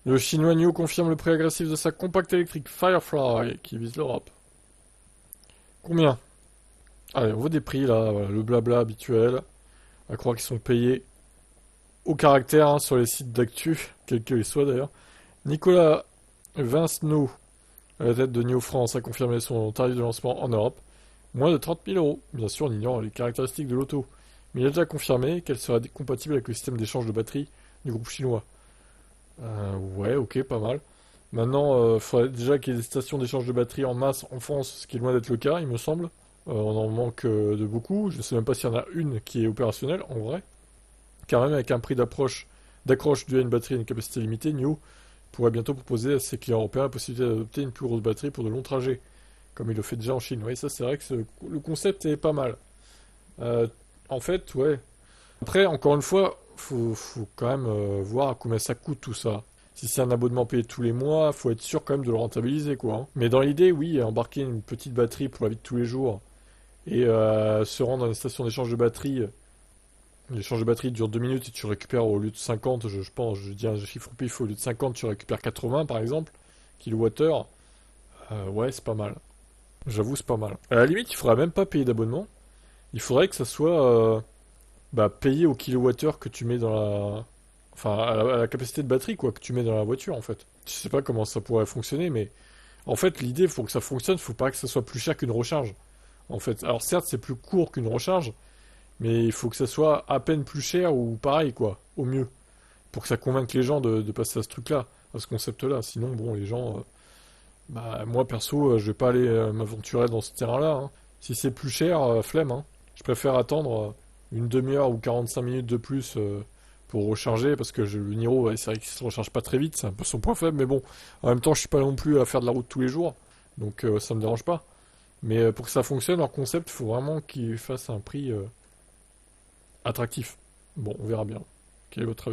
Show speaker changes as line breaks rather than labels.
Le chinois NIO confirme le prix agressif de sa compacte électrique Firefly qui vise l'Europe. Combien? Allez, on voit des prix là, voilà, le blabla habituel. À croire qu'ils sont payés au caractère hein, sur les sites d'actu, quels qu'ils soient d'ailleurs. Nicolas Vincenot, à la tête de NIO France, a confirmé son tarif de lancement en Europe. Moins de 30 000 euros. Bien sûr, on ignore les caractéristiques de l'auto. Mais il a déjà confirmé qu'elle sera compatible avec le système d'échange de batterie du groupe chinois. Ouais, ok, pas mal. Maintenant, il faudrait déjà qu'il y ait des stations d'échange de batterie en masse en France, ce qui est loin d'être le cas, il me semble. On en manque de beaucoup. Je ne sais même pas s'il y en a une qui est opérationnelle, en vrai. Car même avec un prix d'accroche dû à une batterie et une capacité limitée, NIO pourrait bientôt proposer à ses clients européens la possibilité d'adopter une plus grosse batterie pour de longs trajets, comme il le fait déjà en Chine. Oui, ça c'est vrai que le concept est pas mal. Euh, En fait, ouais. Après, encore une fois, faut quand même voir à combien ça coûte tout ça. Si c'est un abonnement payé tous les mois, faut être sûr quand même de le rentabiliser, quoi, hein. Mais dans l'idée, oui, embarquer une petite batterie pour la vie de tous les jours et se rendre dans une station d'échange de batterie. L'échange de batterie dure 2 minutes et tu récupères au lieu de 50, je pense, je dis un chiffre au pif, au lieu de 50, tu récupères 80 par exemple, kilowattheure. Ouais, c'est pas mal. J'avoue, c'est pas mal. À la limite, il faudrait même pas payer d'abonnement. Il faudrait que ça soit payé au kilowattheure que tu mets dans la. Enfin, à la capacité de batterie, quoi, que tu mets dans la voiture, en fait. Je sais pas comment ça pourrait fonctionner, mais en fait, l'idée, pour que ça fonctionne, faut pas que ça soit plus cher qu'une recharge. En fait, alors certes, c'est plus court qu'une recharge, mais il faut que ça soit à peine plus cher ou pareil, quoi, au mieux, pour que ça convainque les gens de passer à ce truc-là, à ce concept-là. Sinon, bon, les gens, moi perso, je vais pas aller m'aventurer dans ce terrain-là, hein. Si c'est plus cher, flemme, hein. Je préfère attendre une demi-heure ou 45 minutes de plus pour recharger, parce que le Niro, ouais, c'est vrai qu'il se recharge pas très vite, c'est un peu son point faible, mais bon, en même temps, je suis pas non plus à faire de la route tous les jours, donc ça me dérange pas. Mais pour que ça fonctionne, leur concept, il faut vraiment qu'ils fassent un prix attractif. Bon, on verra bien. Quel est votre avis?